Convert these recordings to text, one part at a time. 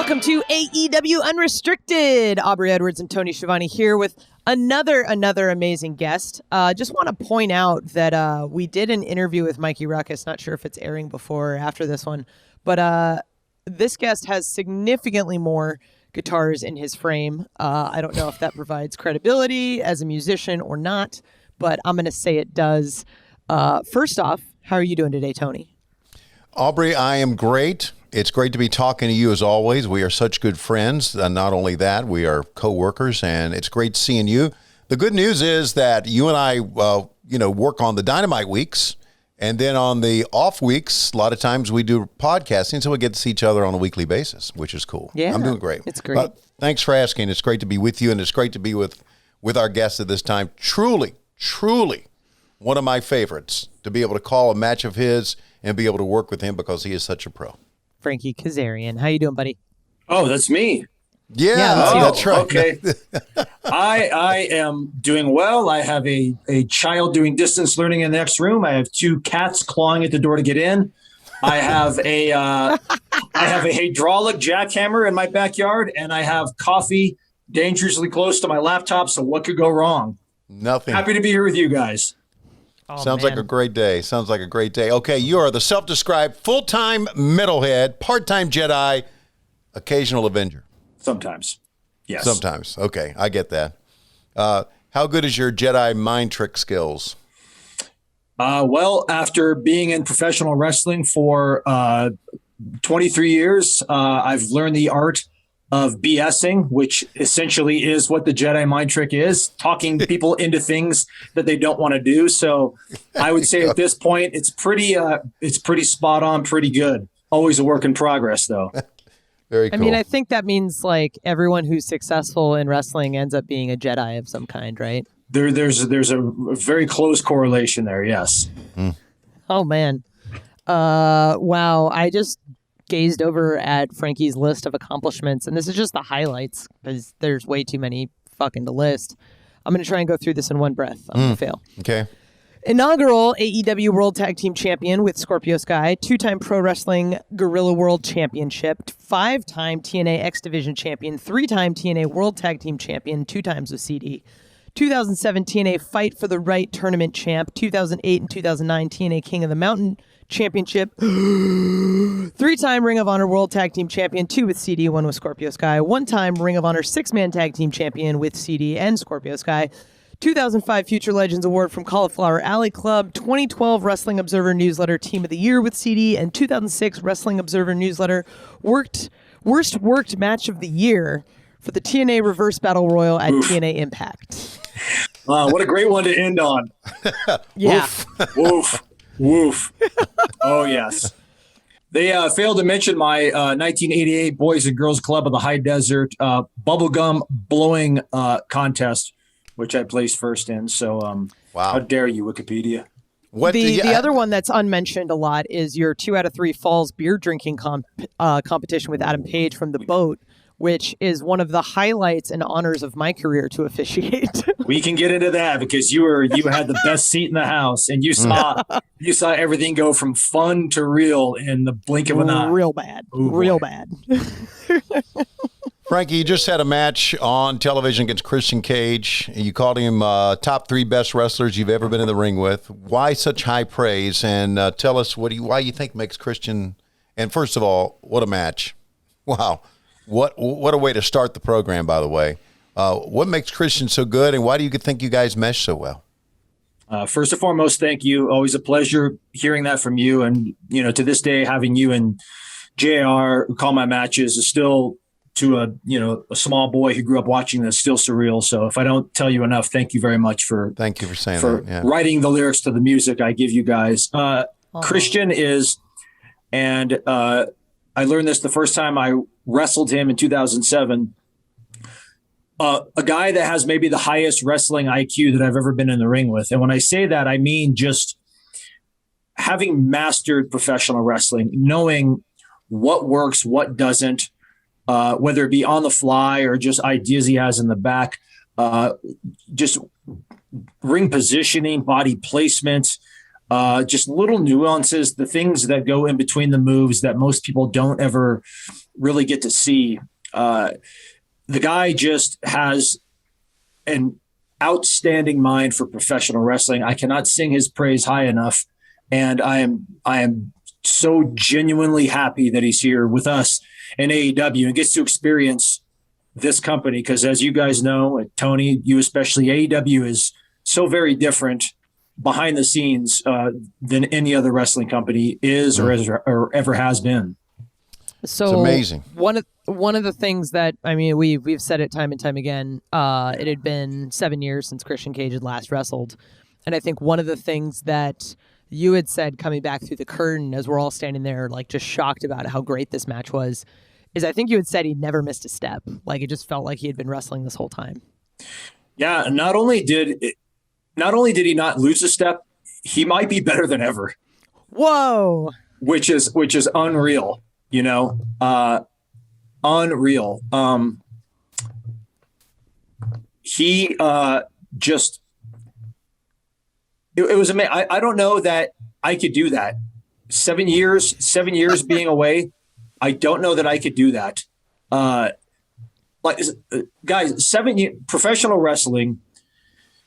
Welcome to AEW Unrestricted. Aubrey Edwards and Tony Schiavone here with another amazing guest. Just want to point out that we did an interview with Mikey Ruckus. Not sure if it's airing before or after this one, but this guest has significantly more guitars in his frame. I don't know if that provides credibility as a musician or not, but I'm going to say it does. First off, how are you doing today, Tony? Aubrey, I am great. It's great to be talking to you as always. We are such good friends. Not only that, we are co-workers, and it's great seeing you. The good news is that you and I, work on the Dynamite weeks, and then on the off weeks, a lot of times we do podcasting, so we get to see each other on a weekly basis, which is cool. Yeah, I'm doing great. It's great. Thanks for asking. It's great to be with you, and it's great to be with our guest at this time. Truly one of my favorites to be able to call a match of his and be able to work with him because he is such a pro. Frankie Kazarian. How you doing, buddy? Oh, that's me. Yeah, that's right. Okay. I am doing well. I have a child doing distance learning in the next room. I have two cats clawing at the door to get in. I have a hydraulic jackhammer in my backyard, and I have coffee dangerously close to my laptop. So what could go wrong? Nothing. Happy to be here with you guys. Sounds like a great day. Okay, you are the self-described full-time metalhead, part-time Jedi, occasional Avenger. Sometimes. Yes. Sometimes. Okay, I get that. How good is your Jedi mind trick skills? Well, after being in professional wrestling for 23 years, I've learned the art of BSing, which essentially is what the Jedi mind trick is, talking people into things that they don't want to do. So I would say at this point, it's pretty spot on, pretty good. Always a work in progress, though. Very cool. I mean, I think that means like everyone who's successful in wrestling ends up being a Jedi of some kind, right? There's a very close correlation there. Yes. Mm. Oh man. Wow. I just gazed over at Frankie's list of accomplishments, and this is just the highlights because there's way too many fucking to list. I'm going to try and go through this in one breath. I'm going to fail. Okay. Inaugural AEW World Tag Team Champion with Scorpio Sky, 2-time Pro Wrestling Guerrilla World Championship, 5-time TNA X Division Champion, 3-time TNA World Tag Team Champion, 2 times with CD, 2007 TNA Fight for the Right Tournament Champ, 2008 and 2009 TNA King of the Mountain Championship, 3-time Ring of Honor World Tag Team Champion, 2 with CD, 1 with Scorpio Sky, 1-time Ring of Honor 6-Man Tag Team Champion with CD and Scorpio Sky, 2005 Future Legends Award from Cauliflower Alley Club, 2012 Wrestling Observer Newsletter Team of the Year with CD, and 2006 Wrestling Observer Newsletter Worst Worked Match of the Year for the TNA Reverse Battle Royal at TNA Impact. What a great one to end on. Yeah. Woof. Woof. Oh, yes. They failed to mention my 1988 Boys and Girls Club of the High Desert bubblegum blowing contest, which I placed first in. So wow. How dare you, Wikipedia? The other one that's unmentioned a lot is your 2 out of 3 Falls beer drinking competition with Adam Page from The Boat, which is one of the highlights and honors of my career to officiate. We can get into that because you had the best seat in the house, and you saw everything go from fun to real in the blink of an eye. Real bad. Real bad. Frankie, you just had a match on television against Christian Cage. You called him top 3 best wrestlers you've ever been in the ring with. Why such high praise? And tell us why you think makes Christian. And first of all, what a match! Wow. What a way to start the program, by the way. What makes Christian so good, and why do you think you guys mesh so well? First and foremost, thank you. Always a pleasure hearing that from you. And, to this day, having you and JR call my matches is still, to a small boy who grew up watching this, still surreal. So if I don't tell you enough, thank you very much for saying that. Yeah. Writing the lyrics to the music I give you guys. Christian is, and I learned this the first time I wrestled him in 2007. A guy that has maybe the highest wrestling IQ that I've ever been in the ring with. And when I say that, I mean just having mastered professional wrestling, knowing what works, what doesn't, whether it be on the fly or just ideas he has in the back, just ring positioning, body placement, just little nuances, the things that go in between the moves that most people don't ever really get to see. The guy just has an outstanding mind for professional wrestling. I cannot sing his praise high enough. And I am so genuinely happy that he's here with us in AEW and gets to experience this company. Because as you guys know, Tony, you especially, AEW is so very different behind the scenes than any other wrestling company is or ever has been. So it's amazing. One of the things that, I mean, we've said it time and time again, it had been 7 years since Christian Cage had last wrestled. And I think one of the things that you had said coming back through the curtain as we're all standing there, like just shocked about how great this match was, is I think you had said he never missed a step. Like it just felt like he had been wrestling this whole time. Yeah. Not only did he not lose a step, he might be better than ever. Whoa. Which is unreal, you know, unreal. He just, it was amazing. I don't know that I could do that. 7 years being away. I don't know that I could do that. Guys, 7 years, professional wrestling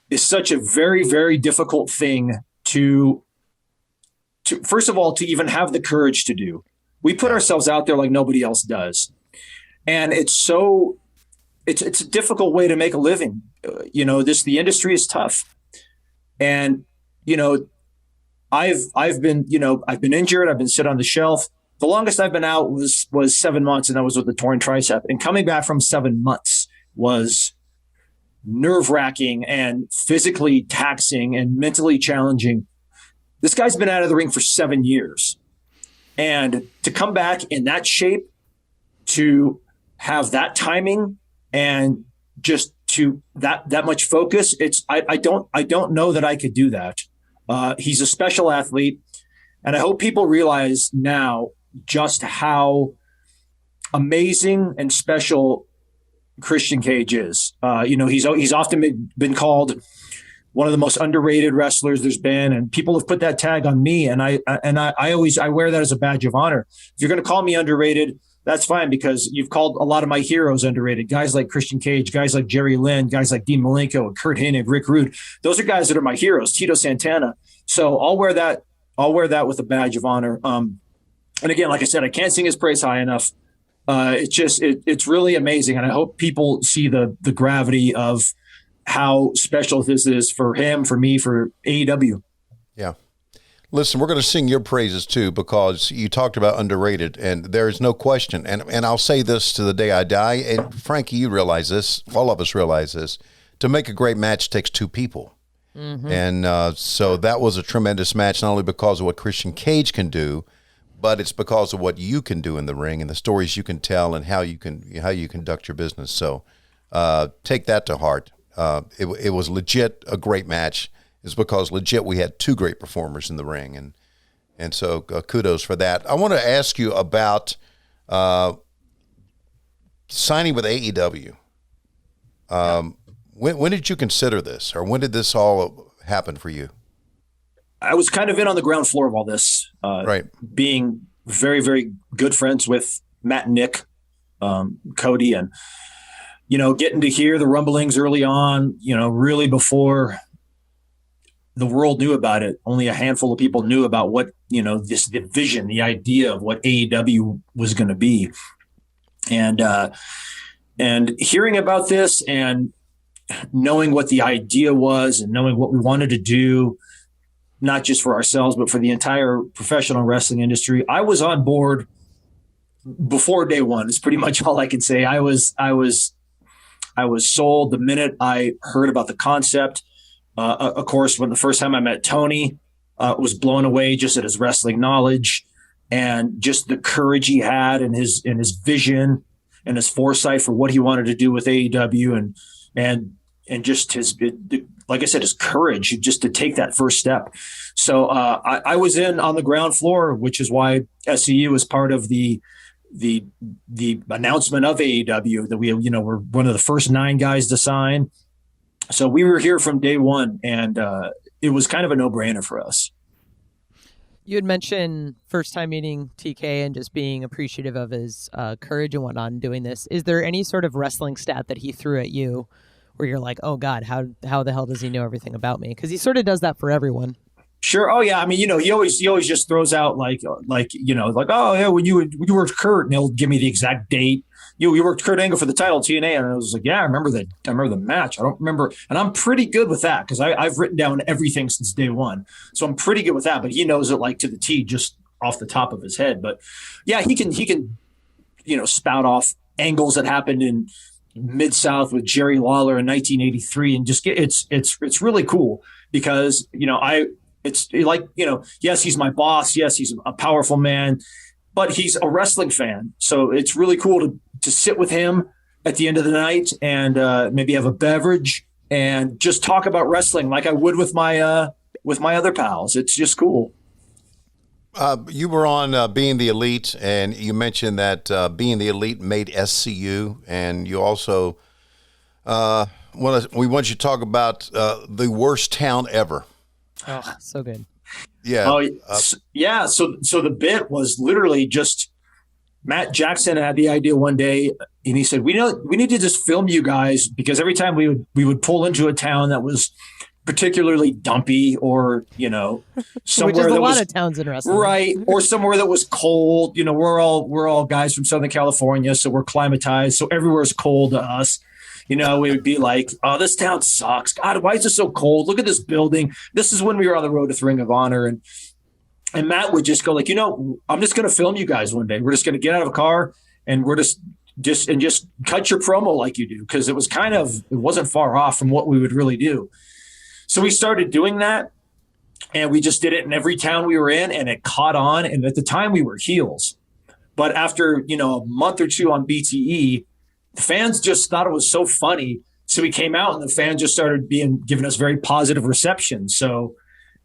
is such a very, very difficult thing to first of all, to even have the courage to do. We put ourselves out there like nobody else does. And it's a difficult way to make a living. The industry is tough. And, I've been injured. I've been sit on the shelf. The longest I've been out was 7 months, and that was with the torn tricep. And coming back from 7 months was nerve-wracking and physically taxing and mentally challenging. This guy's been out of the ring for 7 years. And to come back in that shape, to have that timing and just to that much focus, I don't know that I could do that. He's a special athlete, and I hope people realize now just how amazing and special Christian Cage is. He's often been called one of the most underrated wrestlers there's been, and people have put that tag on me, and I wear that as a badge of honor. If you're going to call me underrated, that's fine, because you've called a lot of my heroes underrated. Guys like Christian Cage, guys like Jerry Lynn, guys like Dean Malenko, Kurt Hennig, Rick Rude. Those are guys that are my heroes. Tito Santana. So I'll wear that with a badge of honor. And again, like I said, I can't sing his praise high enough. It's really amazing, and I hope people see the gravity of how special this is for him, for me, for AEW. Yeah. Listen, we're going to sing your praises too, because you talked about underrated, and there is no question. And I'll say this to the day I die. And Frankie, you realize this. All of us realize this. To make a great match takes two people. Mm-hmm. And so that was a tremendous match, not only because of what Christian Cage can do, but it's because of what you can do in the ring and the stories you can tell and how you conduct your business. So take that to heart. It was legit a great match. It's because legit we had two great performers in the ring, and so kudos for that. I want to ask you about signing with AEW. When did you consider this, or when did this all happen for you? I was kind of in on the ground floor of all this, right? Being very, very good friends with Matt and Nick, Cody, and getting to hear the rumblings early on. Really before the world knew about it, only a handful of people knew about what the vision, the idea of what AEW was going to be, and hearing about this and knowing what the idea was and knowing what we wanted to do, not just for ourselves, but for the entire professional wrestling industry. I was on board before day one. Is pretty much all I can say. I was sold the minute I heard about the concept. Of course, when the first time I met Tony, was blown away just at his wrestling knowledge and just the courage he had and his vision and his foresight for what he wanted to do with AEW and just his, like I said, his courage just to take that first step. So I was in on the ground floor, which is why SCU was part of the announcement of AEW, that we're one of the first 9 guys to sign. So we were here from day one, and it was kind of a no-brainer for us. You had mentioned first time meeting TK and just being appreciative of his courage and whatnot in doing this. Is there any sort of wrestling stat that he threw at you where you're like, oh God, how the hell does he know everything about me? Because he sort of does that for everyone. Sure. Oh yeah. I mean, he always just throws out like oh yeah, when you worked Kurt, and he'll give me the exact date. You worked Kurt Angle for the title TNA, and I was like, yeah, I remember that. I remember the match. I don't remember, and I'm pretty good with that because I've written down everything since day one, so I'm pretty good with that. But he knows it like to the T, just off the top of his head. But yeah, he can spout off angles that happened in Mid-South with Jerry Lawler in 1983, and just it's really cool because it's like, yes, he's my boss. Yes, he's a powerful man, but he's a wrestling fan. So it's really cool to sit with him at the end of the night and maybe have a beverage and just talk about wrestling like I would with my other pals. It's just cool. You were on Being the Elite, and you mentioned that Being the Elite made SCU, and you also we want you to talk about the worst town ever. Oh, so good. Yeah. Oh, yeah. So the bit was literally just Matt Jackson had the idea one day, and he said, we need to just film you guys because every time we would pull into a town that was particularly dumpy or, somewhere which is that a lot was of towns in wrestling. Right. Or somewhere that was cold. We're all guys from Southern California, so we're climatized. So everywhere's cold to us. We would be like, oh, this town sucks. God, why is it so cold? Look at this building. This is when we were on the road to Ring of Honor. And Matt would just go like, I'm just going to film you guys one day. We're just going to get out of a car and we're just cut your promo like you do. Because it wasn't far off from what we would really do. So we started doing that. And we just did it in every town we were in. And it caught on. And at the time we were heels. But after, a month or two on BTE, the fans just thought it was so funny. So we came out and the fans just started giving us very positive reception. So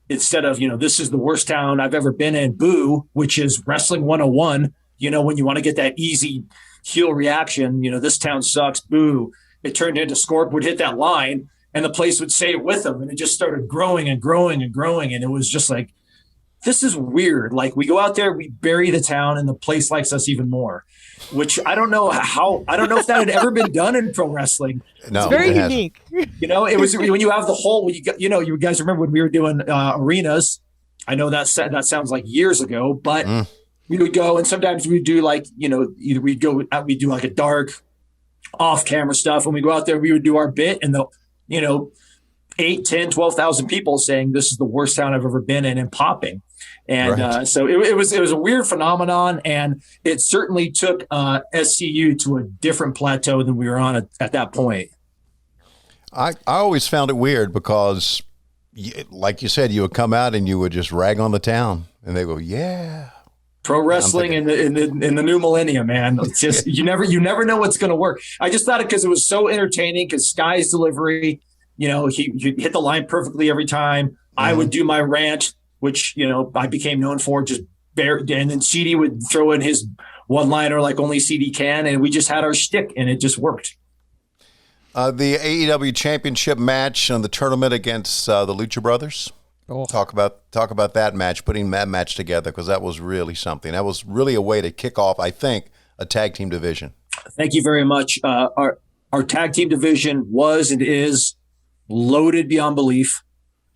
instead of, this is the worst town I've ever been in, boo, which is Wrestling 101, when you want to get that easy heel reaction, this town sucks, boo. It turned into Scorp would hit that line and the place would say it with them. And it just started growing and growing and growing. And it was just like, this is weird. Like we go out there, we bury the town and the place likes us even more. Which I don't know if that had ever been done in pro wrestling. No, it's very unique. It was when you have the whole, you guys remember when we were doing arenas. I know that sounds like years ago, but we would go and sometimes we'd do like, either we'd do like a dark off camera stuff. When we go out there, we would do our bit and 8, 10, 12,000 people saying this is the worst town I've ever been in and popping. And right. So it was a weird phenomenon, and it certainly took SCU to a different plateau than we were on at that point. I always found it weird because, like you said, you would come out and you would just rag on the town, and they go, "Yeah." Pro wrestling in the new millennium, man. It's just you never know what's going to work. I just thought it because it was so entertaining. Because Sky's delivery, he hit the line perfectly every time. Mm-hmm. I would do my rant, which, I became known for and then CD would throw in his one-liner like only CD can, and we just had our shtick, and it just worked. The AEW Championship match on the tournament against the Lucha Brothers. Oh. Talk about that match, putting that match together, because that was really something. That was really a way to kick off, I think, a tag team division. Thank you very much. Our tag team division was and is loaded beyond belief.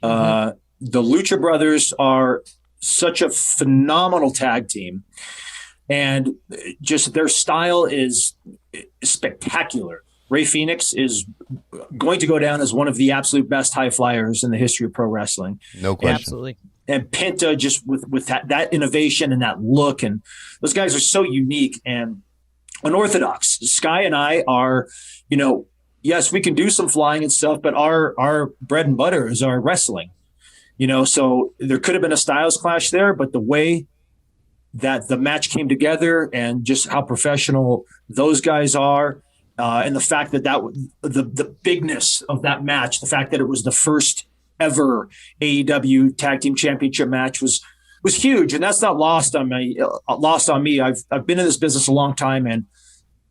Mm-hmm. The Lucha Brothers are such a phenomenal tag team, and just their style is spectacular. Ray Phoenix is going to go down as one of the absolute best high flyers in the history of pro wrestling. No question. Absolutely. And Penta, just with that innovation and that look, and those guys are so unique and unorthodox. Sky and I are, yes, we can do some flying and stuff, but our bread and butter is our wrestling. So there could have been a styles clash there, but the way that the match came together and just how professional those guys are, and the fact that the bigness of that match, the fact that it was the first ever AEW Tag Team Championship match was huge, and that's not lost on me. I've been in this business a long time, and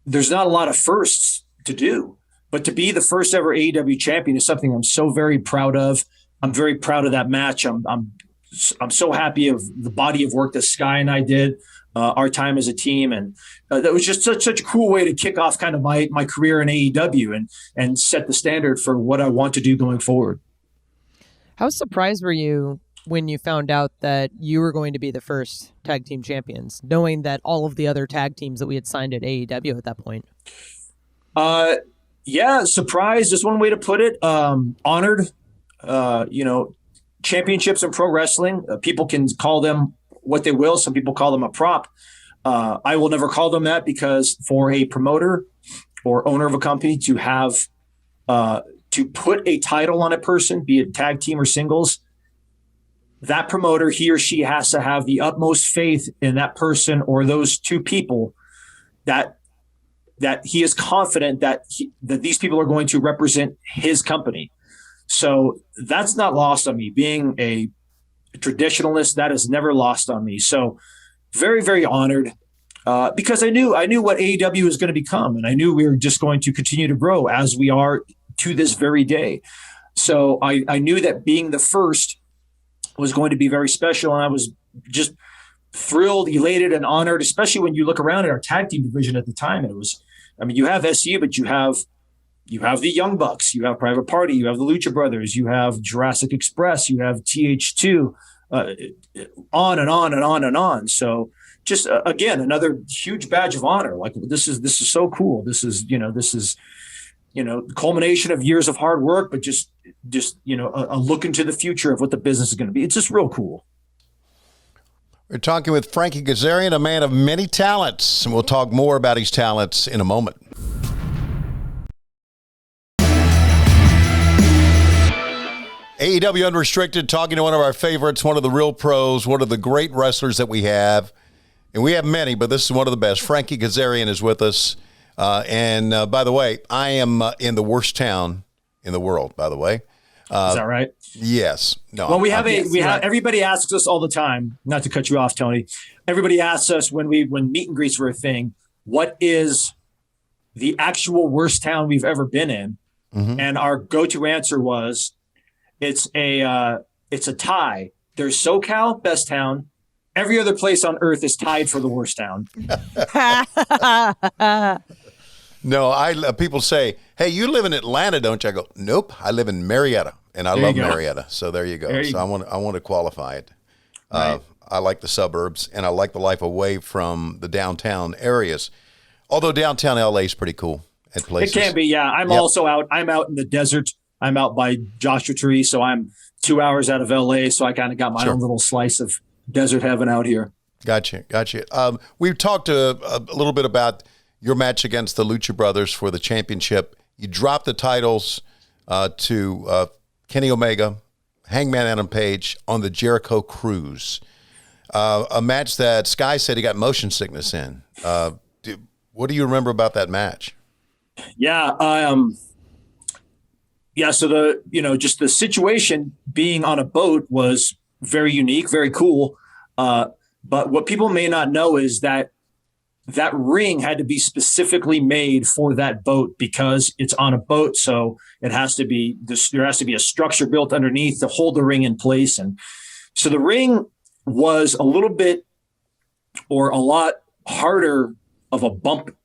there's not a lot of firsts to do, but to be the first ever AEW champion is something I'm so very proud of. I'm very proud of that match. I'm I'm so happy of the body of work that Sky and I did, our time as a team. And that was just such a cool way to kick off kind of my career in AEW and set the standard for what I want to do going forward. How surprised were you when you found out that you were going to be the first tag team champions, knowing that all of the other tag teams that we had signed at AEW at that point? Yeah, surprised is one way to put it. Honored. Championships in pro wrestling, people can call them what they will. Some people call them a prop. I will never call them that, because for a promoter or owner of a company to have to put a title on a person, be it tag team or singles, that promoter, he or she has to have the utmost faith in that person or those two people, that he is confident that these people are going to represent his company. So that's not lost on me. Being a traditionalist, that is never lost on me. So very, very honored, because I knew what AEW was going to become, and I knew we were just going to continue to grow as we are to this very day. So I knew that being the first was going to be very special, and I was just thrilled, elated, and honored, especially when you look around at our tag team division at the time. It was, you have SU, but you have the Young Bucks, you have Private Party, you have the Lucha Brothers, you have Jurassic Express, you have TH2, on and on and on and on. So just again, another huge badge of honor. Like, this is so cool. This is the culmination of years of hard work, but just a look into the future of what the business is going to be. It's just real cool. We're talking with Frankie Kazarian, a man of many talents, and we'll talk more about his talents in a moment. AEW Unrestricted, talking to one of our favorites, one of the real pros, one of the great wrestlers that we have. And we have many, but this is one of the best. Frankie Kazarian is with us. And by the way, I am in the worst town in the world, by the way. Is that right? Yes. No. Well, we have everybody asks us all the time, not to cut you off, Tony. Everybody asks us when meet and greets were a thing, what is the actual worst town we've ever been in? Mm-hmm. And our go-to answer was, it's a tie. There's SoCal, best town. Every other place on earth is tied for the worst town. No, people say, "Hey, you live in Atlanta, don't you?" I go, "Nope, I live in Marietta, and I love Marietta." So there you go. I want to qualify it. Right. I like the suburbs, and I like the life away from the downtown areas. Although downtown LA is pretty cool at places. It can be, yeah. Also out. I'm out in the desert. I'm out by Joshua Tree, so I'm 2 hours out of LA. So I kind of got my own little slice of desert heaven out here. Gotcha. We've talked a little bit about your match against the Lucha Brothers for the championship. You dropped the titles to Kenny Omega, Hangman Page on the Jericho Cruise. A match that Sky said he got motion sickness in. What do you remember about that match? So just the situation being on a boat was very unique, very cool. But what people may not know is that ring had to be specifically made for that boat because it's on a boat. So there has to be a structure built underneath to hold the ring in place. And so the ring was a lot harder of a bump.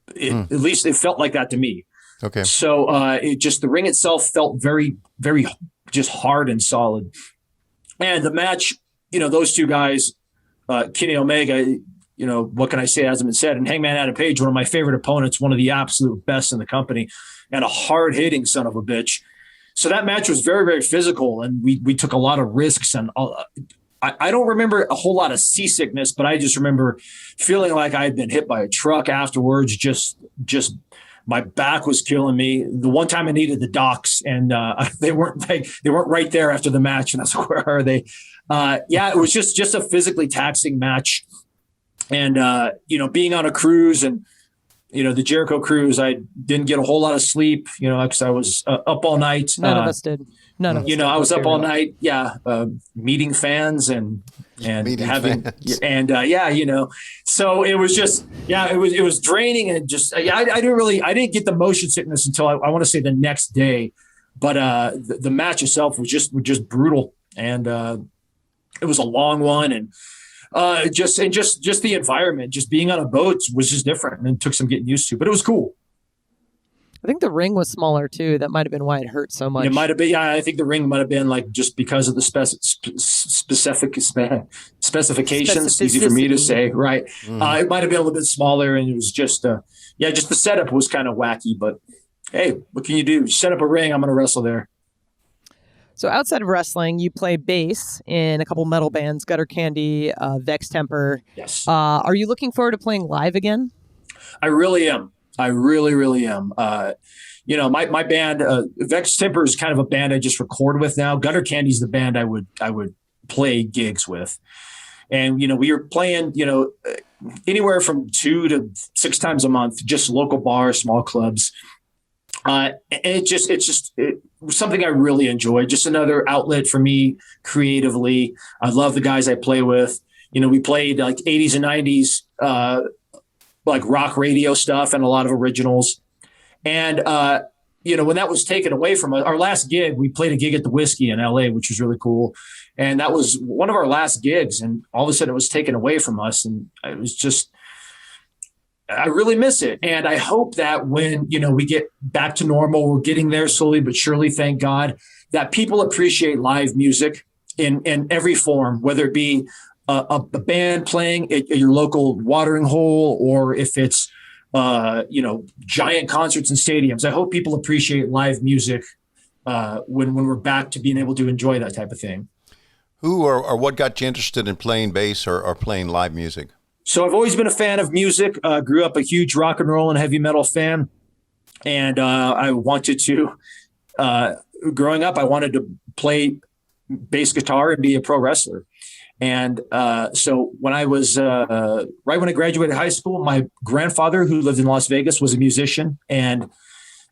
At least it felt like that to me. Okay. So the ring itself felt very, very just hard and solid. And the match, those two guys, Kenny Omega, what can I say, hasn't been said. And Hangman Page, one of my favorite opponents, one of the absolute best in the company, and a hard-hitting son of a bitch. So that match was very, very physical, and we took a lot of risks. And I don't remember a whole lot of seasickness, but I just remember feeling like I had been hit by a truck afterwards. Just my back was killing me. The one time I needed the docs, and they weren't right there after the match, and I was like, "Where are they?" It was just a physically taxing match, and being on a cruise and the Jericho cruise, I didn't get a whole lot of sleep, because I was up all night. None of us did. None of us. I was up all night, meeting fans and having fans. And so it was just it was draining and just I didn't get the motion sickness until I want to say the next day, but the match itself was just brutal, and it was a long one, and just the environment, just being on a boat was just different, and it took some getting used to, but it was cool. I think the ring was smaller too. That might have been why it hurt so much. It might have been. Yeah, I think the ring might have been like just because of the specifications. Easy for me to say, right? It might have been a little bit smaller, and it was just just the setup was kind of wacky. But hey, what can you do? Set up a ring. I'm going to wrestle there. So outside of wrestling, you play bass in a couple metal bands, Gutter Candy, Vex Temper. Yes. Are you looking forward to playing live again? I really am. I really, really am. My band, Vex Temper, is kind of a band I just record with now. Gutter Candy's the band I would play gigs with. And, we were playing, anywhere from 2 to 6 times a month, just local bars, small clubs. And it's something I really enjoy. Just another outlet for me creatively. I love the guys I play with. We played like 80s and 90s, like rock radio stuff and a lot of originals. And, when that was taken away from us, our last gig, we played a gig at the Whiskey in LA, which was really cool. And that was one of our last gigs. And all of a sudden it was taken away from us. And it was just, I really miss it. And I hope that when, we get back to normal, we're getting there slowly but surely, thank God, that people appreciate live music in every form, whether it be a band playing at your local watering hole, or if it's, giant concerts in stadiums. I hope people appreciate live music when we're back to being able to enjoy that type of thing. Who or what got you interested in playing bass or playing live music? So I've always been a fan of music. Grew up a huge rock and roll and heavy metal fan. And I wanted to, growing up, I wanted to play bass guitar and be a pro wrestler. And so when I was right when I graduated high school, my grandfather, who lived in Las Vegas, was a musician and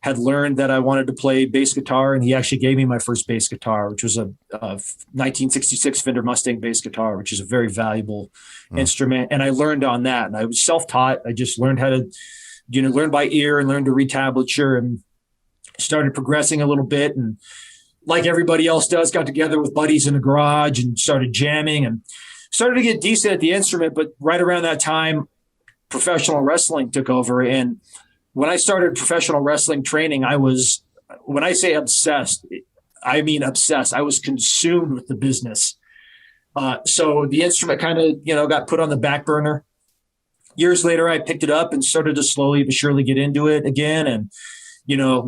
had learned that I wanted to play bass guitar. And he actually gave me my first bass guitar, which was a 1966 Fender Mustang bass guitar, which is a very valuable instrument. And I learned on that. And I was self-taught. I just learned how to, learn by ear and learn to read tablature, and started progressing a little bit. And like everybody else does, got together with buddies in the garage and started jamming and started to get decent at the instrument. But right around that time, professional wrestling took over. And when I started professional wrestling training, when I say obsessed, I mean obsessed. I was consumed with the business. So the instrument kind of, got put on the back burner. Years later, I picked it up and started to slowly but surely get into it again. And,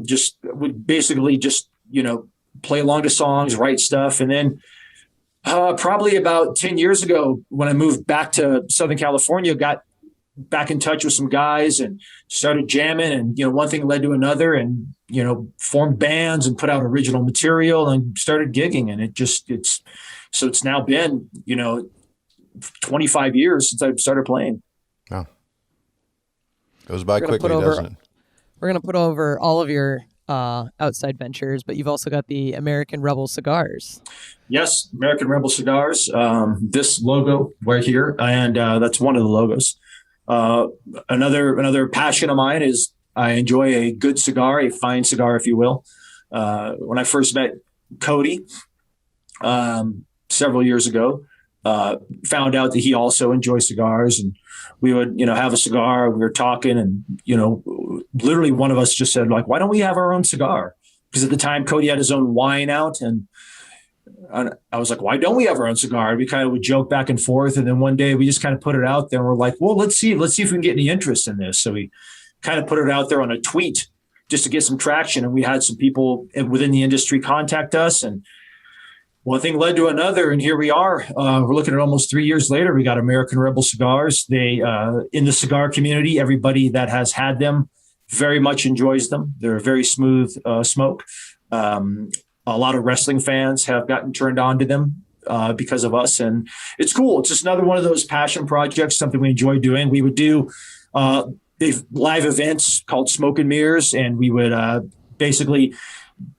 just would basically just, play along to songs, write stuff. And then probably about 10 years ago, when I moved back to Southern California, got back in touch with some guys and started jamming. And, one thing led to another, and, formed bands and put out original material and started gigging. And it's now been, 25 years since I started playing. Oh. Goes by quickly, doesn't it? We're going to put over all of your outside ventures, but you've also got the American Rebel cigars. Yes, American Rebel cigars. This logo right here, and that's one of the logos. Another passion of mine is I enjoy a good cigar, a fine cigar, if you will. When I first met Cody several years ago, found out that he also enjoys cigars, and we would, have a cigar. We were talking, and, literally one of us just said, like, why don't we have our own cigar? Because at the time Cody had his own wine out, and I was like, why don't we have our own cigar? And we kind of would joke back and forth. And then one day we just kind of put it out there, and we're like, well, let's see if we can get any interest in this. So we kind of put it out there on a tweet just to get some traction. And we had some people within the industry contact us, and one thing led to another, and here we are. We're looking at almost 3 years later. We got American Rebel cigars. They, in the cigar community, everybody that has had them very much enjoys them. They're a very smooth smoke. A lot of wrestling fans have gotten turned on to them because of us, and it's cool. It's just another one of those passion projects, something we enjoy doing. We would do live events called Smoke and Mirrors, and we would it'd basically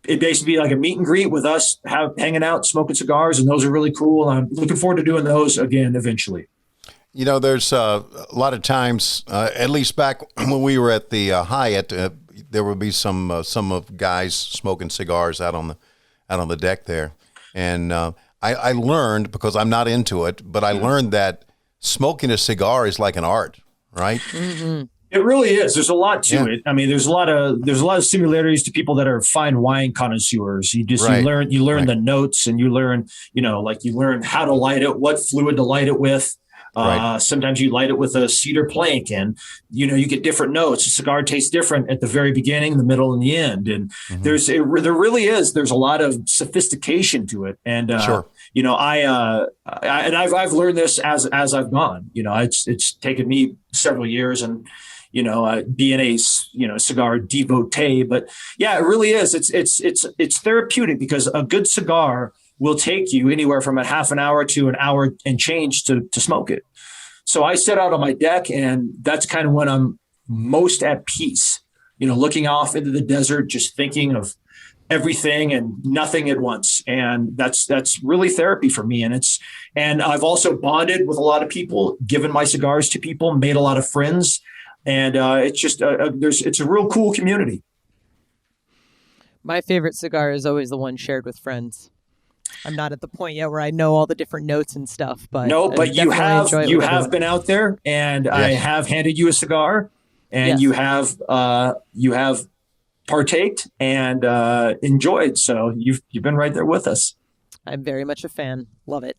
be like a meet and greet with us hanging out, smoking cigars, and those are really cool. I'm looking forward to doing those again eventually. There's a lot of times, at least back when we were at the Hyatt, there would be some of guys smoking cigars out on the deck there. And I learned, because I'm not into it, but I learned that smoking a cigar is like an art, right? Mm-hmm. It really is. There's a lot to it. I mean, there's a lot of similarities to people that are fine wine connoisseurs. You learn the notes, and you learn how to light it, what fluid to light it with. Sometimes you light it with a cedar plank, and you get different notes. A cigar tastes different at the very beginning, the middle, and the end. And there really is. There's a lot of sophistication to it. And I've learned this as I've gone. It's taken me several years, and being a cigar devotee. But yeah, it really is. It's therapeutic, because a good cigar will take you anywhere from a half an hour to an hour and change to smoke it. So I sit out on my deck, and that's kind of when I'm most at peace, looking off into the desert, just thinking of everything and nothing at once. And that's really therapy for me. And I've also bonded with a lot of people, given my cigars to people, made a lot of friends. And it's just, it's a real cool community. My favorite cigar is always the one shared with friends. I'm not at the point yet where I know all the different notes and stuff, but you have been out there, and yes. I have handed you a cigar, and yes. you have partaked and enjoyed. So you've been right there with us. I'm very much a fan. Love it.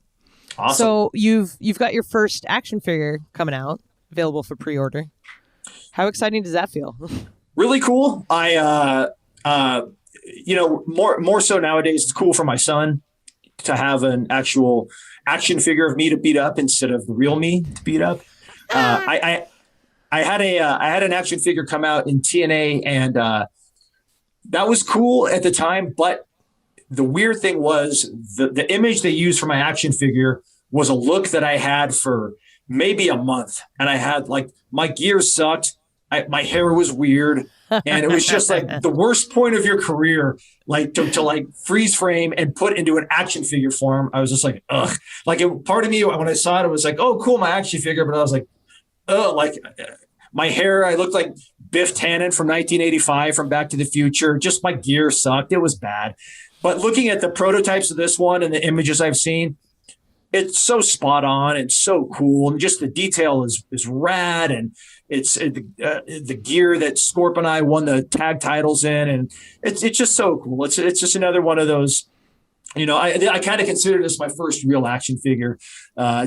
Awesome. So you've got your first action figure coming out, available for pre-order. How exciting does that feel? Really cool. I more so nowadays, it's cool for my son to have an actual action figure of me to beat up instead of the real me to beat up. I had an action figure come out in TNA, and that was cool at the time. But the weird thing was the image they used for my action figure was a look that I had for maybe a month, and I had my gear sucked. My hair was weird, and it was just the worst point of your career, to freeze frame and put into an action figure form. I was just like, ugh. Part of me, when I saw it, it was like, oh, cool, my action figure. But I was like, ugh, my hair, I looked like Biff Tannen from 1985 from Back to the Future. Just my gear sucked. It was bad. But looking at the prototypes of this one and the images I've seen, it's so spot on and so cool, and just the detail is rad, and it's the gear that Scorp and I won the tag titles in, and it's just so cool. It's just another one of those. I kind of consider this my first real action figure,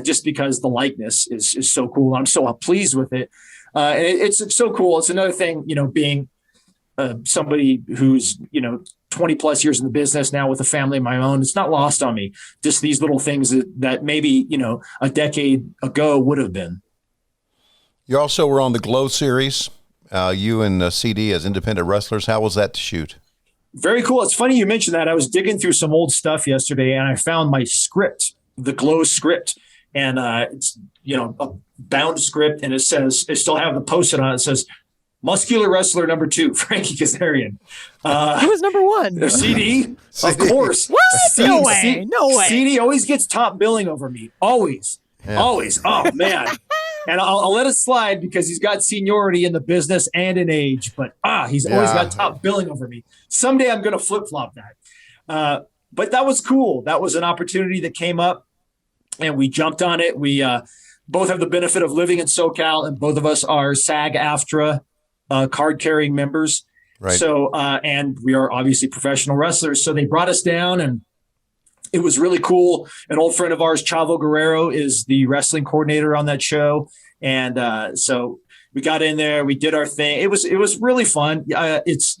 just because the likeness is so cool. I'm so pleased with it. And it's so cool. It's another thing, being somebody who's 20 plus years in the business now with a family of my own. It's not lost on me. Just these little things that maybe, a decade ago would have been. You also were on the Glow series, you and CD as independent wrestlers. How was that to shoot? Very cool. It's funny you mentioned that. I was digging through some old stuff yesterday, and I found my script, the Glow script. And it's, a bound script, and it says, I still have the post-it on it. It says, Muscular Wrestler number 2, Frankie Kazarian. Who was number 1? CD, of course. What? No way. CD always gets top billing over me. Always. Yeah. Always. Oh, man. And I'll let it slide because he's got seniority in the business and in age. But he's always got top billing over me. Someday I'm going to flip-flop that. But that was cool. That was an opportunity that came up, and we jumped on it. We both have the benefit of living in SoCal, and both of us are SAG-AFTRA card-carrying members. Right. So, and we are obviously professional wrestlers. So they brought us down, and it was really cool. An old friend of ours, Chavo Guerrero, is the wrestling coordinator on that show. And so we got in there, we did our thing. It was really fun. It's,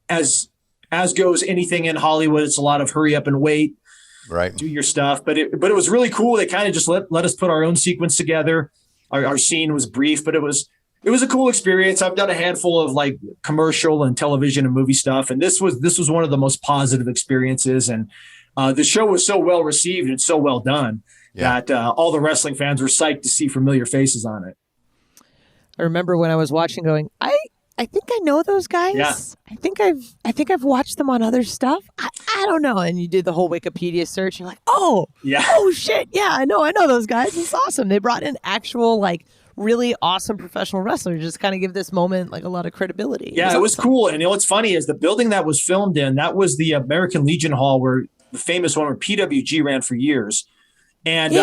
as goes anything in Hollywood, it's a lot of hurry up and wait. Right. Do your stuff. But it was really cool. They kind of just let us put our own sequence together. Our scene was brief, but it was a cool experience. I've done a handful of commercial and television and movie stuff, and this was one of the most positive experiences. And the show was so well received and so well done that all the wrestling fans were psyched to see familiar faces on it. I remember when I was watching, going, I think I know those guys. Yeah. I think I've watched them on other stuff. I don't know. And you did the whole Wikipedia search. You're like, oh shit, yeah, I know those guys. It's awesome. They brought in actual really awesome professional wrestlers, just kind of give this moment a lot of credibility. Yeah, it was cool. And what's funny is the building that was filmed in, that was the American Legion Hall where the famous one where PWG ran for years. And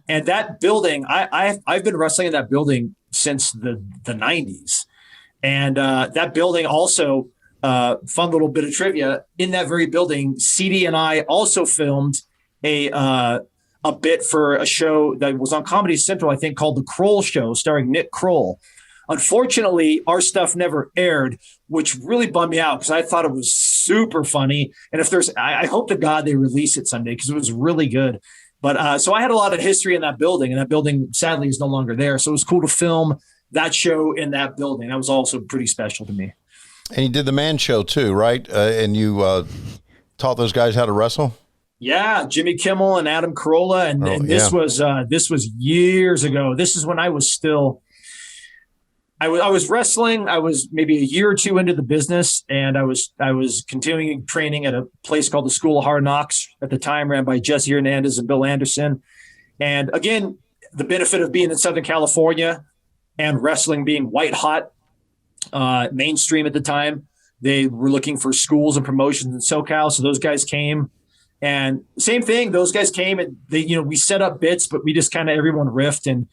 and that building, I've been wrestling in that building since the 90s. And that building also, fun little bit of trivia, in that very building, CD and I also filmed a bit for a show that was on Comedy Central, I think, called The Kroll Show, starring Nick Kroll. Unfortunately, our stuff never aired, which really bummed me out because I thought it was super funny. And if there's, I hope to God they release it someday because it was really good. But so I had a lot of history in that building, and that building sadly is no longer there. So it was cool to film that show in that building. That was also pretty special to me. And you did the Man Show too, right? And you taught those guys how to wrestle? Yeah, Jimmy Kimmel and Adam Carolla, and this was years ago. This is when I was still, I was wrestling. I was maybe a year or two into the business, and I was continuing training at a place called the School of Hard Knocks at the time, ran by Jesse Hernandez and Bill Anderson. And again, the benefit of being in Southern California and wrestling being white hot, mainstream at the time, they were looking for schools and promotions in SoCal, so those guys came. And same thing, those guys came and we set up bits, but we just kind of, everyone riffed, and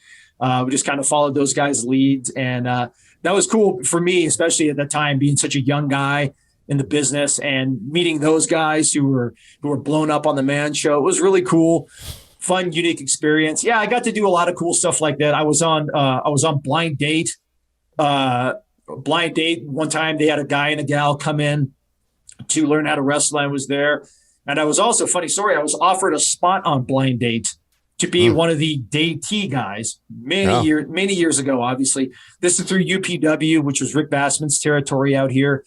we just kind of followed those guys' leads. And that was cool for me, especially at that time, being such a young guy in the business and meeting those guys who were blown up on the Man Show. It was really cool, fun, unique experience. Yeah, I got to do a lot of cool stuff like that. I was on Blind Date. Blind Date, one time they had a guy and a gal come in to learn how to wrestle. I was there. And I was also, funny story, I was offered a spot on Blind Date to be one of the datee guys many years ago, obviously. This is through UPW, which was Rick Bassman's territory out here.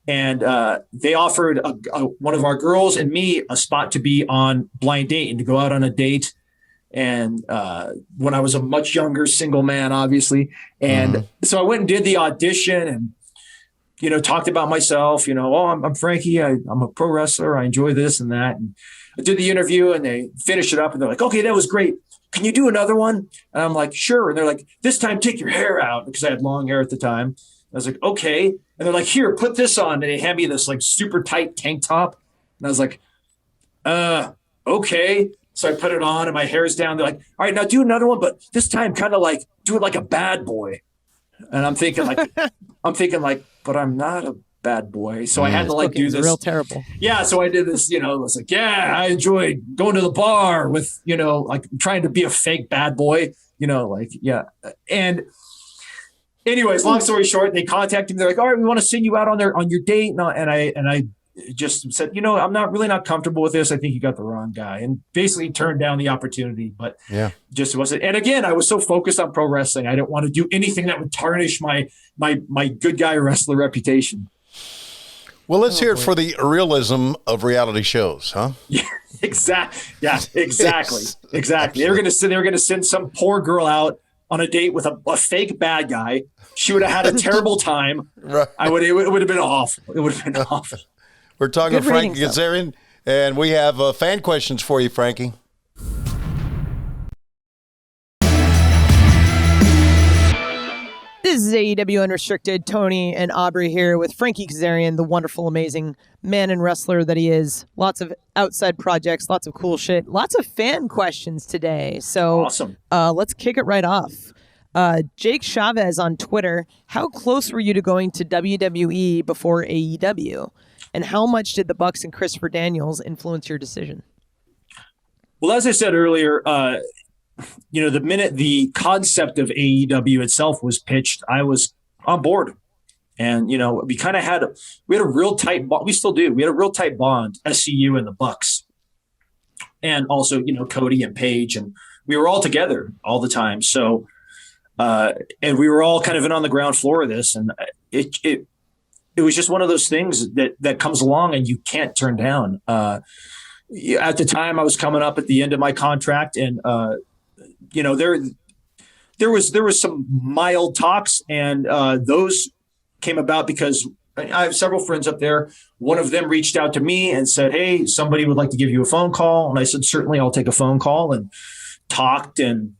And they offered one of our girls and me a spot to be on Blind Date and to go out on a date. And when I was a much younger single man, obviously. And so I went and did the audition and, talked about myself, I'm Frankie. I'm a pro wrestler. I enjoy this and that. And I did the interview and they finished it up and they're like, okay, that was great. Can you do another one? And I'm like, sure. And they're like, this time take your hair out, because I had long hair at the time. I was like, okay. And they're like, here, put this on. And they hand me this like super tight tank top. And I was like, okay. So I put it on and my hair's down. They're like, all right, now do another one, but this time kind of like do it like a bad boy. And I'm thinking like, but I'm not a bad boy. So I had to like do this. Real terrible. Yeah. So I did this, I was like, yeah, I enjoyed going to the bar with, like trying to be a fake bad boy, yeah. And anyways, long story short, they contacted me. They're like, all right, we want to send you out on your date. And I just said, I'm not comfortable with this. I think you got the wrong guy, and basically turned down the opportunity. But just wasn't. And again, I was so focused on pro wrestling, I didn't want to do anything that would tarnish my good guy wrestler reputation. Well, let's hear it for the realism of reality shows, huh? Yeah, exactly. Yeah, exactly. Exactly. They were going to send some poor girl out on a date with a fake bad guy. She would have had a terrible time. Right. It would have been awful. It would have been awful. We're talking to Frankie Kazarian, and we have fan questions for you, Frankie. This is AEW Unrestricted. Tony and Aubrey here with Frankie Kazarian, the wonderful, amazing man and wrestler that he is. Lots of outside projects, lots of cool shit, lots of fan questions today. So awesome. Let's kick it right off. Jake Chavez on Twitter, how close were you to going to WWE before AEW? And how much did the Bucks and Christopher Daniels influence your decision? Well, as I said earlier, the minute the concept of AEW itself was pitched, I was on board. And, we kind of had a real tight bond. We still do. We had a real tight bond, SCU and the Bucks. And also, Cody and Paige. And we were all together all the time. So, and we were all kind of in on the ground floor of this. And it was just one of those things that comes along and you can't turn down. At the time, I was coming up at the end of my contract, and there was some mild talks, and those came about because I have several friends up there. One of them reached out to me and said, "Hey, somebody would like to give you a phone call," and I said, "Certainly, I'll take a phone call," and talked. And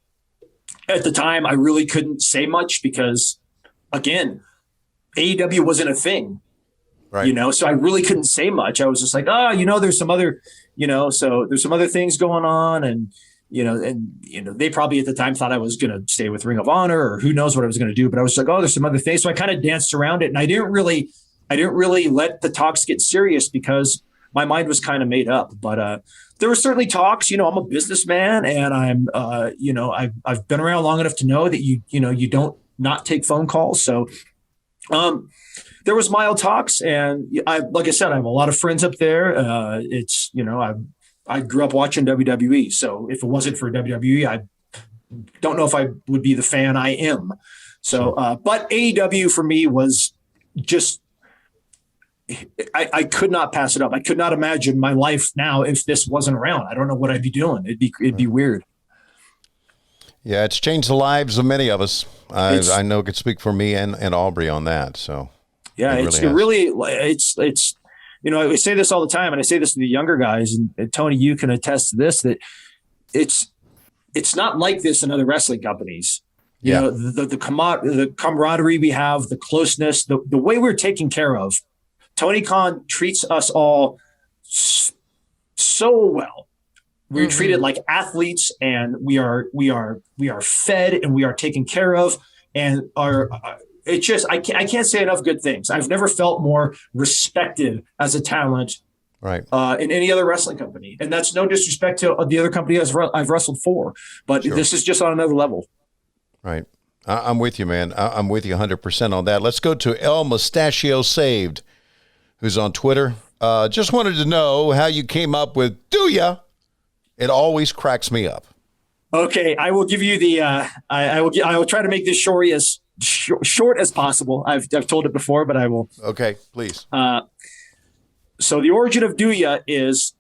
at the time, I really couldn't say much because, again, AEW wasn't a thing. Right. You know, so I really couldn't say much. I was just like, there's some other, so there's some other things going on. And, they probably at the time thought I was going to stay with Ring of Honor or who knows what I was going to do. But I was like, there's some other things. So I kind of danced around it. And I didn't really let the talks get serious because my mind was kind of made up. But there were certainly talks. I'm a businessman and I'm, I've been around long enough to know that you don't not take phone calls. So there was mild talks, and like I said, I have a lot of friends up there. I grew up watching WWE, so if it wasn't for WWE, I don't know if I would be the fan I am. So, but AEW for me was just, I could not pass it up. I could not imagine my life now if this wasn't around. I don't know what I'd be doing. It'd be weird. Yeah, it's changed the lives of many of us. I know I could speak for me and Aubrey on that. So. Yeah, I say this all the time, and I say this to the younger guys, and Tony, you can attest to this, that it's not like this in other wrestling companies. The camaraderie we have, the closeness, the way we're taken care of. Tony Khan treats us all so well. We're treated like athletes, and we are fed, and we are taken care of, and it's just I can't say enough good things. I've never felt more respected as a talent, right, in any other wrestling company, and that's no disrespect to the other company I've wrestled for, but sure. This is just on another level. Right, I'm with you, man. I'm with you 100% on that. Let's go to El Mustachio Saved, who's on Twitter. Just wanted to know how you came up with "Do Ya." It always cracks me up. Okay, I will give you the. I will try to make this short as possible. I've told it before, but I will. Okay, please. So the origin of "Do Ya" is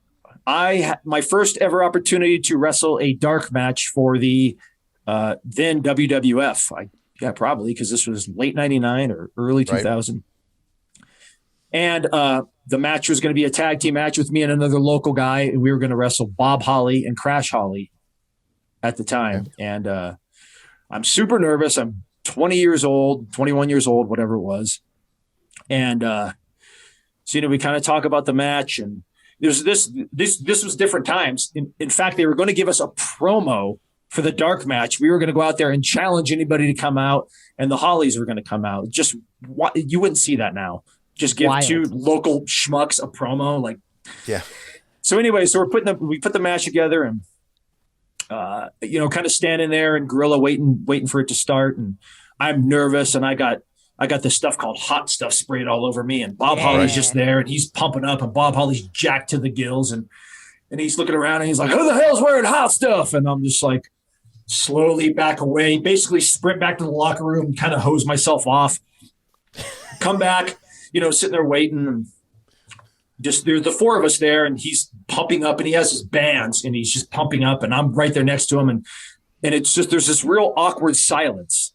my first ever opportunity to wrestle a dark match for the then WWF. Probably because this was late '99 or early 2000. Right. And the match was going to be a tag team match with me and another local guy, and we were going to wrestle Bob Holly and Crash Holly at the time. Okay. And I'm super nervous. I'm 21 years old, whatever it was. And so we kind of talk about the match, and there's this was different times. In fact, they were going to give us a promo for the dark match. We were going to go out there and challenge anybody to come out, and the Hollies were going to come out. Just you wouldn't see that now. Just give two local schmucks a promo, So anyway, so we put the match together, and kind of standing there and gorilla waiting for it to start, and I'm nervous, and I got this stuff called hot stuff sprayed all over me, and Bob Holly's just there, and he's pumping up, and Bob Holly's jacked to the gills, and he's looking around, and he's like, "Who the hell's wearing hot stuff?" And I'm just like, slowly back away, basically sprint back to the locker room, kind of hose myself off, come back. Sitting there waiting, and just there's the four of us there, and he's pumping up, and he has his bands, and he's just pumping up, and I'm right there next to him, and it's just there's this real awkward silence.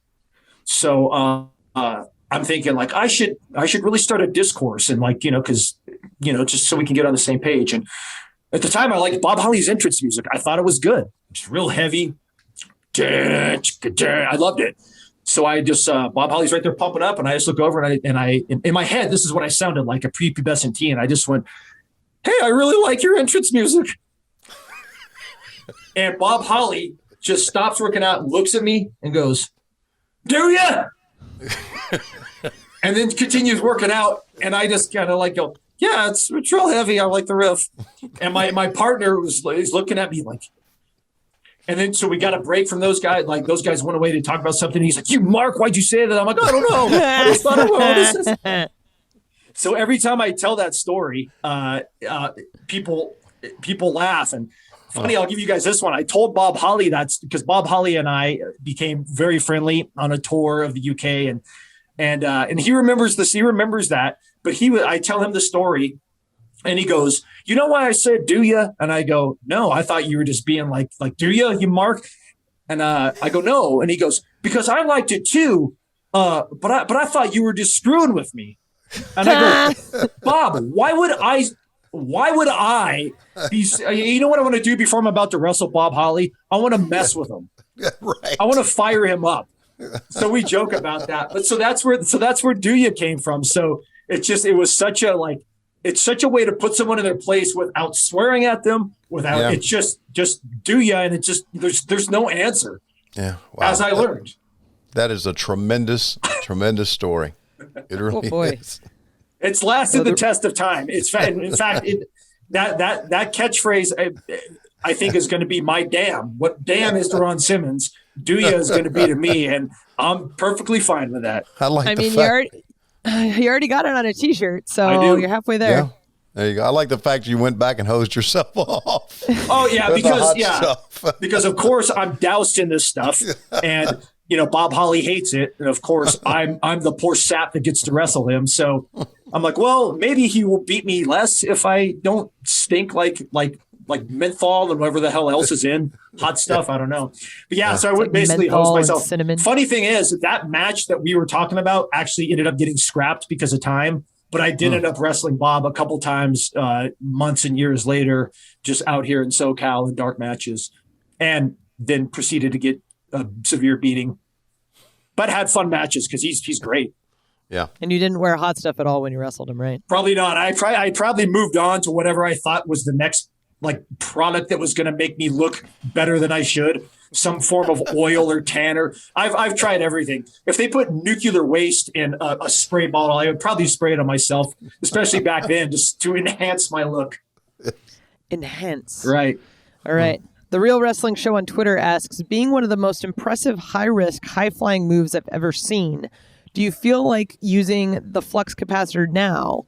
So I'm thinking like I should really start a discourse, and because just so we can get on the same page. And at the time, I liked Bob Holly's entrance music. I thought it was good. It's real heavy. I loved it. So I just, Bob Holly's right there pumping up, and I just look over, and I in my head, this is what I sounded like, a prepubescent teen. And I just went, "Hey, I really like your entrance music." And Bob Holly just stops working out, and looks at me, and goes, "Do ya?" And then continues working out, and I just kind of go, "Yeah, it's real heavy. I like the riff." And my partner is looking at me like. And then, so we got a break from those guys. Like, those guys went away to talk about something. He's like, "You, Mark, why'd you say that?" I'm like, "I don't know. I just thought it was." So every time I tell that story, people laugh. And funny, I'll give you guys this one. I told Bob Holly that's because Bob Holly and I became very friendly on a tour of the UK, and he remembers this. He remembers that. But I tell him the story. And he goes, "You know why I said 'do ya'?" And I go, "No, I thought you were just being like 'do ya, you Mark?'" And I go, "No." And he goes, "Because I liked it too, but I thought you were just screwing with me." And I go, "Bob, why would I be? You know what I want to do before I'm about to wrestle Bob Holly? I want to mess with him. Right. I want to fire him up." So we joke about that. But so that's where 'do ya' came from. So. it was such a like, it's such a way to put someone in their place without swearing at them, without it's just do ya, and it just there's no answer. Yeah, wow. As I learned, that is a tremendous story. It really is. It's lasted the test of time. It's in fact that catchphrase I think is going to be my damn. What damn is to Ron Simmons, do ya is going to be to me, and I'm perfectly fine with that. I mean, you already got it on a T-shirt, so you're halfway there. Yeah. There you go. I like the fact you went back and hosed yourself off. Oh yeah, because of course I'm doused in this stuff, and Bob Holly hates it, and of course I'm the poor sap that gets to wrestle him. So I'm like, well, maybe he will beat me less if I don't stink like menthol and whatever the hell else is in hot stuff. I don't know. But yeah, so I would basically hose myself. Cinnamon. Funny thing is that match that we were talking about actually ended up getting scrapped because of time. But I did end up wrestling Bob a couple times, months and years later, just out here in SoCal in dark matches, and then proceeded to get a severe beating. But had fun matches because he's great. Yeah. And you didn't wear hot stuff at all when you wrestled him, right? Probably not. I probably moved on to whatever I thought was the next product that was going to make me look better than I should. Some form of oil or tanner. I've tried everything. If they put nuclear waste in a spray bottle, I would probably spray it on myself, especially back then, just to enhance my look. Enhance. Right. All right. The Real Wrestling Show on Twitter asks, being one of the most impressive high-risk, high-flying moves I've ever seen, do you feel like using the flux capacitor now?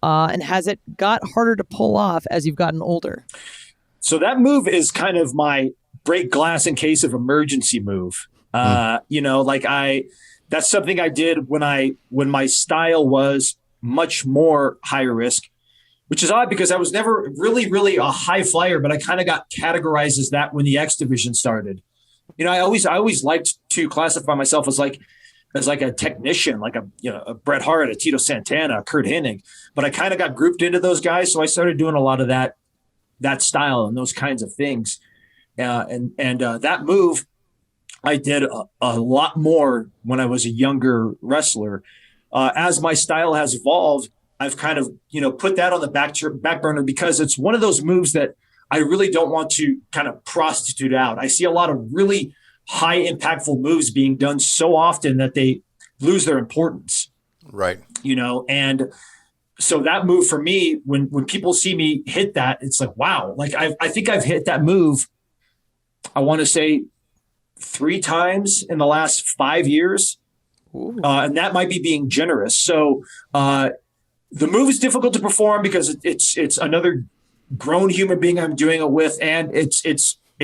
And has it got harder to pull off as you've gotten older? So that move is kind of my break glass in case of emergency move. That's something I did when my style was much more high risk, which is odd because I was never really a high flyer, but I kind of got categorized as that when the X division started. I always liked to classify myself as a technician, like a Bret Hart, a Tito Santana, a Kurt Hennig, but I kind of got grouped into those guys. So I started doing a lot of that style and those kinds of things. And that move I did a lot more when I was a younger wrestler. As my style has evolved, I've kind of, put that on the back burner because it's one of those moves that I really don't want to kind of prostitute out. I see a lot of really high impactful moves being done so often that they lose their importance. Right. And so that move for me, when people see me hit that, it's like, wow, like I think I've hit that move, I want to say 3 times in the last 5 years. And that might be being generous. So the move is difficult to perform because it's another grown human being I'm doing it with. And it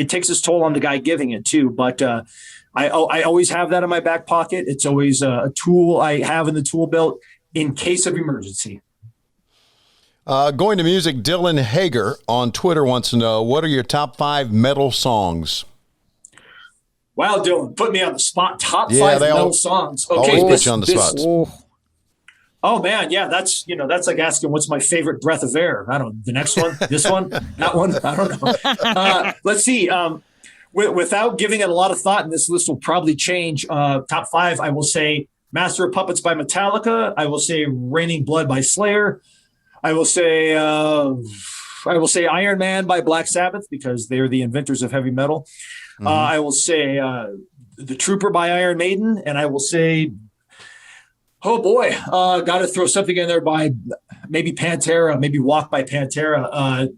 takes its toll on the guy giving it too. But I always have that in my back pocket. It's always a tool I have in the tool belt in case of emergency. Going to music, Dylan Hager on Twitter wants to know, what are your top 5 metal songs? Wow, Dylan, put me on the spot. Top 5 metal songs. Okay, always put you on the spot. Oh man, yeah, that's like asking what's my favorite breath of air. I don't know. The next one, this one, that one. I don't know. Let's see. Without giving it a lot of thought, and this list will probably change. Top 5, I will say Master of Puppets by Metallica. I will say Raining Blood by Slayer. I will say Iron Man by Black Sabbath because they're the inventors of heavy metal. Mm-hmm. I will say The Trooper by Iron Maiden, and I will say, oh boy, got to throw something in there by maybe Pantera, maybe Walk by Pantera.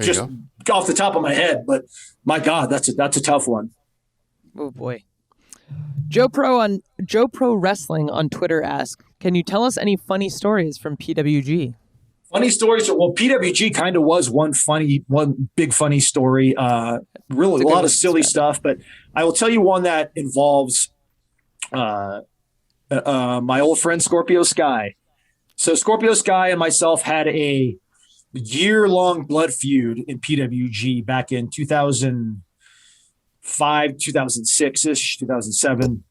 Just off the top of my head, but my God, that's a tough one. Oh boy. Joe Pro Wrestling on Twitter asks, can you tell us any funny stories from PWG? Funny stories. Well, PWG kind of was one big funny story. Really a lot of silly stuff, but I will tell you one that involves my old friend Scorpio Sky. So Scorpio Sky and myself had a year-long blood feud in PWG back in 2005, 2006-ish, 2007.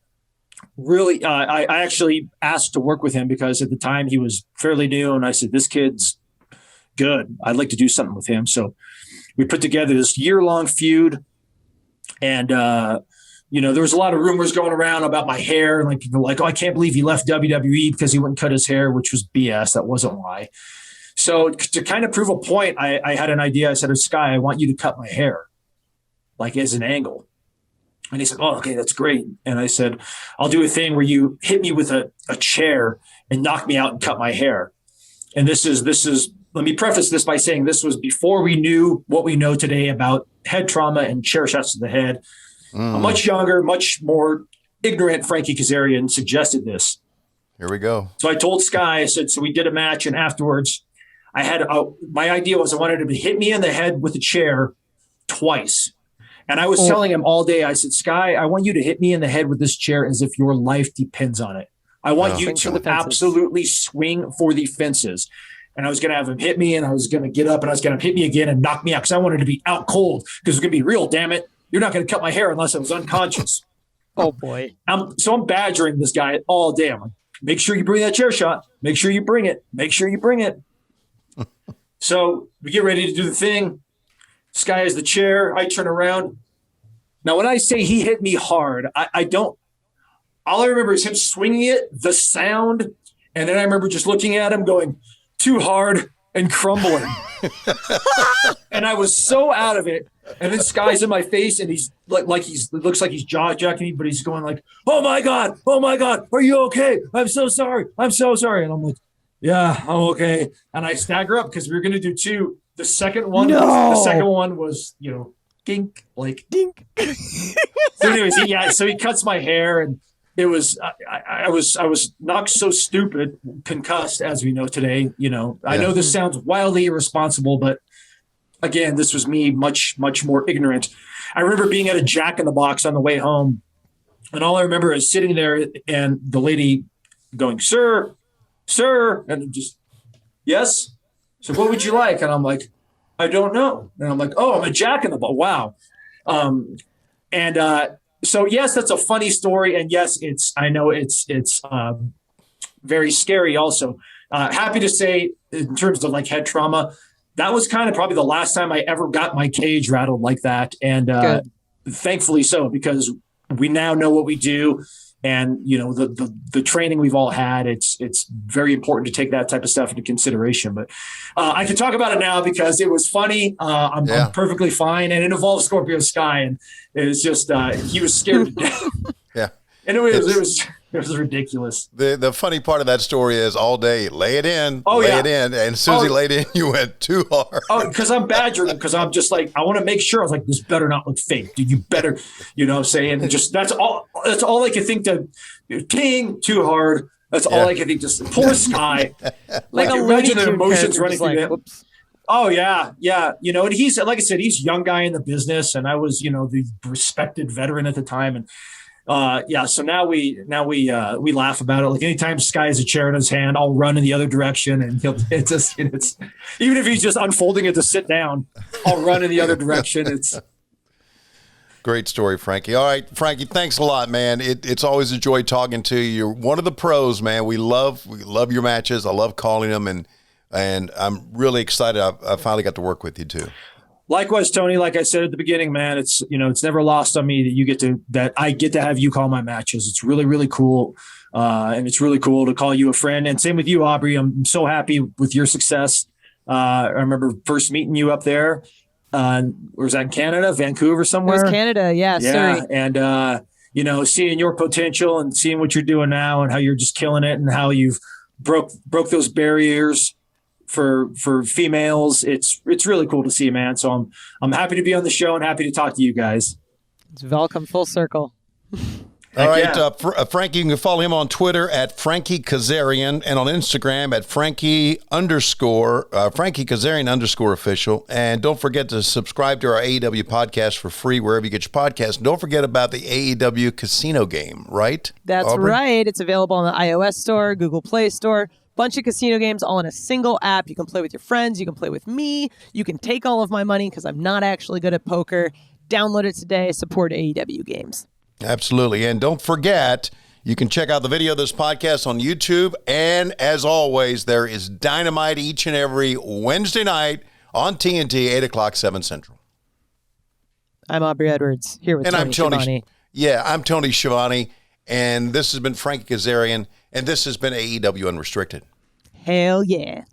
Really, I actually asked to work with him because at the time he was fairly new, and I said, this kid's good. I'd like to do something with him. So we put together this year-long feud, and there was a lot of rumors going around about my hair, and like people were like, oh, I can't believe he left WWE because he wouldn't cut his hair, which was BS. That wasn't why. So to kind of prove a point, I had an idea. I said, oh, Sky, I want you to cut my hair, like as an angle. And he said, oh, okay, that's great. And I said, I'll do a thing where you hit me with a chair and knock me out and cut my hair. And this is, let me preface this by saying this was before we knew what we know today about head trauma and chair shots to the head. A much younger, much more ignorant Frankie Kazarian suggested this. Here we go. So I told Sky, I said, so we did a match, and afterwards I had my idea was I wanted him to hit me in the head with a chair twice. And I was telling him all day, I said, Sky, I want you to hit me in the head with this chair as if your life depends on it. I want you to absolutely swing for the fences. And I was going to have him hit me, and I was going to get up, and I was going to hit me again and knock me out because I wanted to be out cold because it was going to be real, damn it. You're not going to cut my hair unless I was unconscious. Oh, boy. So I'm badgering this guy all day. I'm like, make sure you bring that chair shot. Make sure you bring it. Make sure you bring it. So we get ready to do the thing. This guy has the chair. I turn around. Now, when I say he hit me hard, I don't. All I remember is him swinging it, the sound, and then I remember just looking at him going, too hard and crumbling. And I was so out of it. And then Sky's in my face, and he's it looks like he's jaw-jacking me, but he's going like, oh my God, are you okay? I'm so sorry. And I'm like, yeah, I'm okay. And I stagger up because we were going to do two. The second one was, dink, like dink. So anyways, so he cuts my hair, and it was, I was not so stupid, concussed, as we know today. I know this sounds wildly irresponsible, but again, this was me much, much more ignorant. I remember being at a Jack in the Box on the way home, and all I remember is sitting there and the lady going, sir, and I'm just, yes. So what would you like? And I'm like, I don't know. And I'm like, oh, I'm a Jack in the Box. Wow. So yes, that's a funny story. And yes, I know it's very scary also. Happy to say, in terms of like head trauma, that was kind of probably the last time I ever got my cage rattled like that. And thankfully so, because we now know what we do. And, the training we've all had, it's very important to take that type of stuff into consideration. But I can talk about it now because it was funny. I'm perfectly fine. And it involves Scorpio Sky. And it was just, he was scared to death. Yeah. And it was ridiculous. The funny part of that story is all day, lay it in. And as soon as he laid in, you went too hard. Oh, because I'm badgering him, because I'm just like, I want to make sure. I was like, this better not look fake. Dude, you better, saying just that's all I could think to ting too hard. That's all I could think. Just poor Sky. like imagine the emotions running through him. Oh yeah. And he's, like I said, he's a young guy in the business, and I was, the respected veteran at the time, and. So now we laugh about it. Like anytime Sky has a chair in his hand, I'll run in the other direction, and it's even if he's just unfolding it to sit down, I'll run in the other direction. It's great story, Frankie. All right, Frankie, thanks a lot, man. It's always a joy talking to you. You're one of the pros, man. We love your matches. I love calling them, and I'm really excited. I finally got to work with you too. Likewise, Tony, like I said at the beginning, man, it's never lost on me that I get to have you call my matches. It's really, really cool. And it's really cool to call you a friend. And same with you, Aubrey. I'm so happy with your success. I remember first meeting you up there. Was that in Canada, Vancouver somewhere? It was Canada. Yeah. Sorry. And, seeing your potential and seeing what you're doing now and how you're just killing it and how you've broke those barriers for females. It's really cool to see, man. So I'm happy to be on the show and happy to talk to you guys. It's welcome full circle. All right, Frankie, you can follow him on Twitter at Frankie Kazarian and on Instagram at Frankie Kazarian _official. And don't forget to subscribe to our AEW podcast for free wherever you get your podcasts. And don't forget about the AEW casino game, right? That's Aubrey? right. It's available on the iOS store, Google Play Store. Bunch of casino games all in a single app. You can play with your friends. You can play with me. You can take all of my money because I'm not actually good at poker. Download it today. Support AEW games. Absolutely. And don't forget, you can check out the video of this podcast on YouTube. And as always, there is Dynamite each and every Wednesday night on TNT, 8 o'clock, 7 Central. I'm Aubrey Edwards, here with Tony Schiavone. Yeah, I'm Tony Schiavone, and this has been Frankie Kazarian, and this has been AEW Unrestricted. Hell yeah.